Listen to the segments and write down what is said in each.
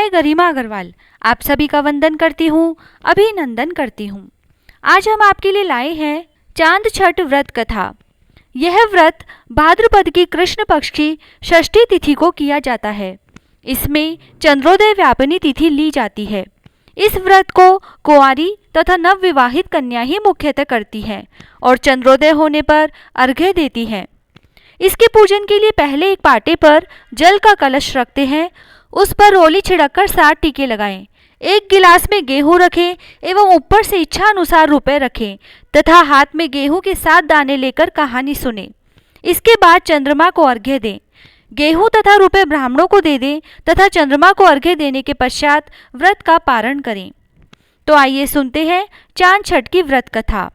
मैं गरिमा अग्रवाल आप सभी का वंदन करती हूँ, अभिनंदन करती हूँ। आज हम आपके लिए लाए हैं चांद छठ व्रत कथा। यह व्रत भाद्रपद की कृष्ण पक्ष की षष्ठी तिथि को किया जाता है। इसमें चंद्रोदय व्यापिनी तिथि ली जाती है। इस व्रत को कुंवारी तथा नवविवाहित कन्या ही मुख्यतः करती है और चंद्रोदय होने पर अर्घ्य देती है। इसके पूजन के लिए पहले एक पाटे पर जल का कलश रखते हैं, उस पर रोली छिड़ककर 7 टीके लगाएं। एक गिलास में गेहूं रखें एवं ऊपर से इच्छा अनुसार रुपए रखें तथा हाथ में गेहूं के 7 दाने लेकर कहानी सुने। इसके बाद चंद्रमा को अर्घ्य दें। गेहूं तथा रुपए ब्राह्मणों को दे दें तथा चंद्रमा को अर्घ्य देने के पश्चात व्रत का पारण करें। तो आइए सुनते हैं चांद छठ की व्रत कथा।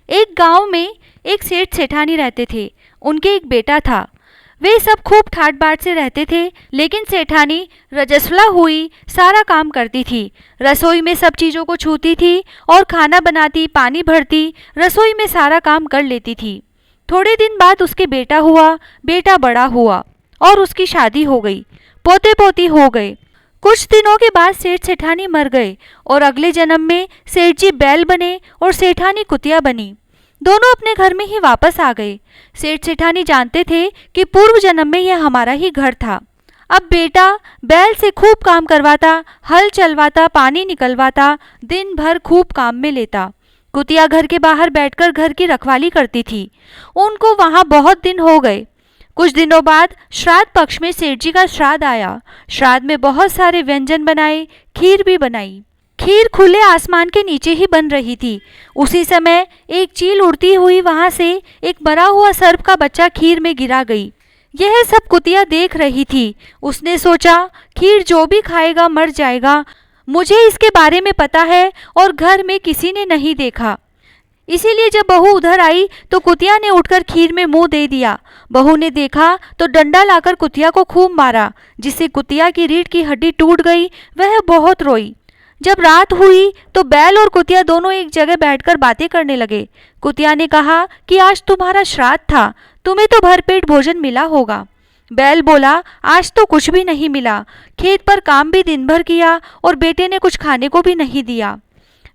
एक गांव में एक सेठ सेठानी रहते थे। उनके एक बेटा था। वे सब खूब ठाट बाट से रहते थे, लेकिन सेठानी रजस्वला हुई सारा काम करती थी। रसोई में सब चीज़ों को छूती थी और खाना बनाती, पानी भरती, रसोई में सारा काम कर लेती थी। थोड़े दिन बाद उसके बेटा हुआ। बेटा बड़ा हुआ और उसकी शादी हो गई, पोते पोती हो गए। कुछ दिनों के बाद सेठ सेठानी मर गए और अगले जन्म में सेठ जी बैल बने और सेठानी कुतिया बनी। दोनों अपने घर में ही वापस आ गए। सेठ सेठानी जानते थे कि पूर्व जन्म में यह हमारा ही घर था। अब बेटा बैल से खूब काम करवाता, हल चलवाता, पानी निकलवाता, दिन भर खूब काम में लेता। कुतिया घर के बाहर बैठकर घर की रखवाली करती थी। उनको वहाँ बहुत दिन हो गए। कुछ दिनों बाद श्राद्ध पक्ष में सेठ जी का श्राद्ध आया। श्राद्ध में बहुत सारे व्यंजन बनाए, खीर भी बनाई। खीर खुले आसमान के नीचे ही बन रही थी। उसी समय एक चील उड़ती हुई वहां से एक मरा हुआ सर्प का बच्चा खीर में गिरा गई। यह सब कुतिया देख रही थी। उसने सोचा, खीर जो भी खाएगा मर जाएगा। मुझे इसके बारे में पता है और घर में किसी ने नहीं देखा। इसीलिए जब बहू उधर आई तो कुतिया ने उठकर खीर में मुंह दे दिया। बहू ने देखा तो डंडा लाकर कुतिया को खूब मारा, जिससे कुतिया की रीढ़ की हड्डी टूट गई। वह बहुत रोई। जब रात हुई तो बैल और कुतिया दोनों एक जगह बैठकर बातें करने लगे। कुतिया ने कहा कि आज तुम्हारा श्राद्ध था, तुम्हें तो भरपेट भोजन मिला होगा। बैल बोला, आज तो कुछ भी नहीं मिला। खेत पर काम भी दिन भर किया और बेटे ने कुछ खाने को भी नहीं दिया।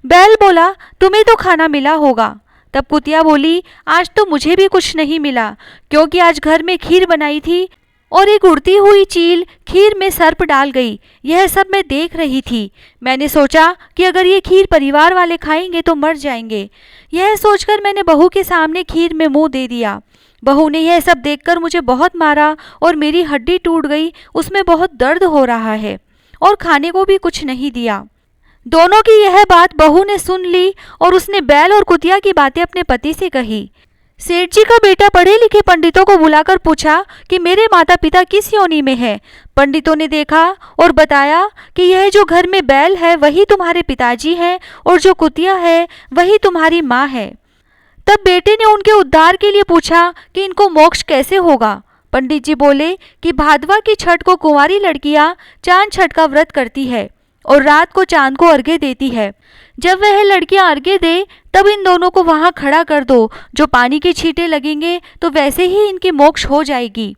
बैल बोला, तुम्हें तो खाना मिला होगा। तब कुतिया बोली, आज तो मुझे भी कुछ नहीं मिला, क्योंकि आज घर में खीर बनाई थी और एक उड़ती हुई चील खीर में सर्प डाल गई। यह सब मैं देख रही थी। मैंने सोचा कि अगर ये खीर परिवार वाले खाएंगे तो मर जाएंगे। यह सोचकर मैंने बहू के सामने खीर में मुंह दे दिया। बहू ने यह सब देखकर मुझे बहुत मारा और मेरी हड्डी टूट गई। उसमें बहुत दर्द हो रहा है और खाने को भी कुछ नहीं दिया। दोनों की यह बात बहू ने सुन ली और उसने बैल और कुतिया की बातें अपने पति से कही। सेठ जी का बेटा पढ़े लिखे पंडितों को बुलाकर पूछा कि मेरे माता पिता किस योनि में है। पंडितों ने देखा और बताया कि यह जो घर में बैल है वही तुम्हारे पिताजी हैं और जो कुतिया है वही तुम्हारी माँ है। तब बेटे ने उनके उद्धार के लिए पूछा कि इनको मोक्ष कैसे होगा। पंडित जी बोले कि भादवा की छठ को कुंवारी लड़कियां चांद छठ का व्रत करती है और रात को चांद को अर्घ्य देती है। जब वह लड़कियां अर्घ्य दे तब इन दोनों को वहां खड़ा कर दो। जो पानी की छींटे लगेंगे तो वैसे ही इनकी मोक्ष हो जाएगी।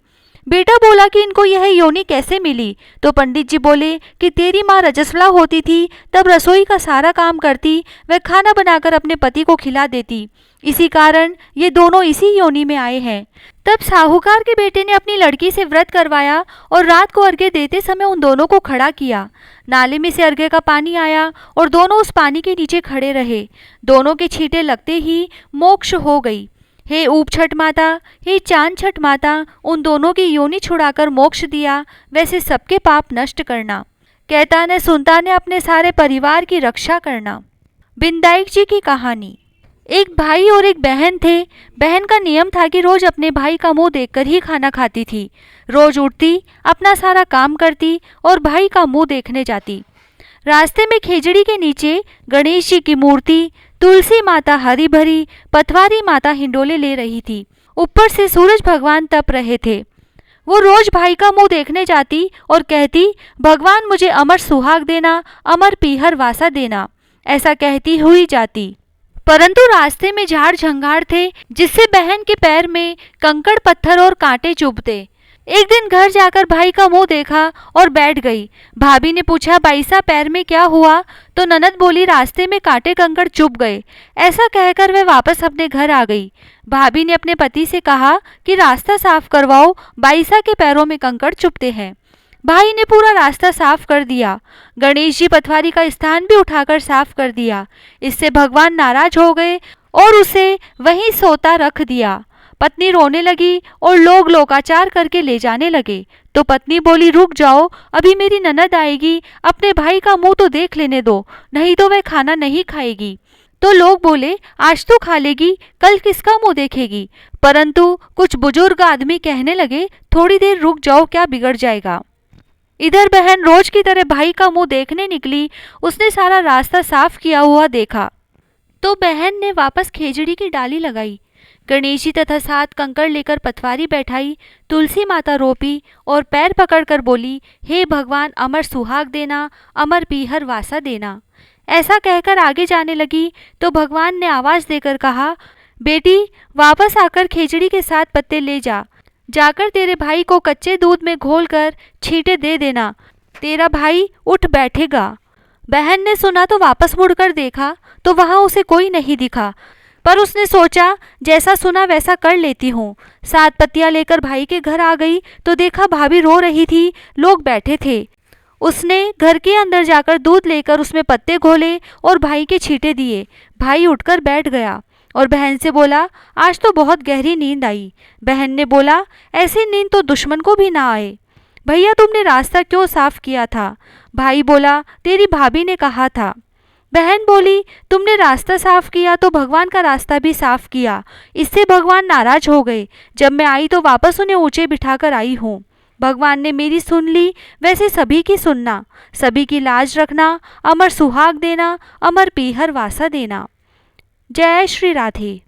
बेटा बोला कि इनको यह योनि कैसे मिली। तो पंडित जी बोले कि तेरी माँ रजस्वला होती थी, तब रसोई का सारा काम करती, वह खाना बनाकर अपने पति को खिला देती। इसी कारण ये दोनों इसी योनि में आए हैं। तब साहूकार के बेटे ने अपनी लड़की से व्रत करवाया और रात को अर्घ्य देते समय उन दोनों को खड़ा किया। नाले में से अर्घ्य का पानी आया और दोनों उस पानी के नीचे खड़े रहे। दोनों के छींटे लगते ही मोक्ष हो गई। हे ऊप छठ माता, हे चांद छठ माता, उन दोनों की योनि छुड़ाकर मोक्ष दिया, वैसे सबके पाप नष्ट करना। कहता न सुनता ने अपने सारे परिवार की रक्षा करना। बिंदाईक जी की कहानी। एक भाई और एक बहन थे। बहन का नियम था कि रोज अपने भाई का मुंह देखकर ही खाना खाती थी। रोज उठती, अपना सारा काम करती और भाई का मुंह देखने जाती। रास्ते में खेजड़ी के नीचे गणेश जी की मूर्ति, तुलसी माता हरी भरी, पथवारी माता हिंडोले ले रही थी। ऊपर से सूरज भगवान तप रहे थे। वो रोज भाई का मुंह देखने जाती और कहती, भगवान मुझे अमर सुहाग देना, अमर पीहर वासा देना। ऐसा कहती हुई जाती। परंतु रास्ते में झाड़ झंगाड़ थे, जिससे बहन के पैर में कंकड़ पत्थर और कांटे चुभते। एक दिन घर जाकर भाई का मुंह देखा और बैठ गई। भाभी ने पूछा, बाईसा पैर में क्या हुआ? तो ननद बोली, रास्ते में कांटे कंकड़ चुभ गए। ऐसा कहकर वह वापस अपने घर आ गई। भाभी ने अपने पति से कहा कि रास्ता साफ करवाओ, बाईसा के पैरों में कंकड़ चुभते हैं। भाई ने पूरा रास्ता साफ कर दिया। गणेश जी पटवारी का स्थान भी उठाकर साफ कर दिया। इससे भगवान नाराज हो गए और उसे वहीं सोता रख दिया। पत्नी रोने लगी और लोग लोकाचार करके ले जाने लगे। तो पत्नी बोली, रुक जाओ, अभी मेरी ननद आएगी, अपने भाई का मुंह तो देख लेने दो, नहीं तो वह खाना नहीं खाएगी। तो लोग बोले, आज तो खा लेगी, कल किसका मुंह देखेगी? परंतु कुछ बुजुर्ग आदमी कहने लगे, थोड़ी देर रुक जाओ, क्या बिगड़ जाएगा। इधर बहन रोज की तरह भाई का मुंह देखने निकली। उसने सारा रास्ता साफ किया हुआ देखा तो बहन ने वापस खेजड़ी की डाली लगाई, गणेश जी तथा 7 कंकड़ लेकर पटवारी बैठाई, तुलसी माता रोपी और पैर पकड़कर बोली, हे भगवान, अमर सुहाग देना, अमर पीहर वासा देना। ऐसा कहकर आगे जाने लगी तो भगवान ने आवाज देकर कहा, बेटी वापस आकर खेजड़ी के 7 पत्ते ले जा, जाकर तेरे भाई को कच्चे दूध में घोलकर छींटे दे देना, तेरा भाई उठ बैठेगा। बहन ने सुना तो वापस मुड़कर देखा तो वहां उसे कोई नहीं दिखा, पर उसने सोचा जैसा सुना वैसा कर लेती हूँ। 7 पत्तियां लेकर भाई के घर आ गई तो देखा भाभी रो रही थी, लोग बैठे थे। उसने घर के अंदर जाकर दूध लेकर उसमें पत्ते घोले और भाई के छींटे दिए। भाई उठकर बैठ गया और बहन से बोला, आज तो बहुत गहरी नींद आई। बहन ने बोला, ऐसी नींद तो दुश्मन को भी ना आए। भैया तुमने रास्ता क्यों साफ किया था? भाई बोला, तेरी भाभी ने कहा था। बहन बोली, तुमने रास्ता साफ किया तो भगवान का रास्ता भी साफ किया, इससे भगवान नाराज हो गए। जब मैं आई तो वापस उन्हें ऊंचे बिठाकर आई हूँ। भगवान ने मेरी सुन ली, वैसे सभी की सुनना, सभी की लाज रखना, अमर सुहाग देना, अमर पीहर वासा देना। जय श्री राधे।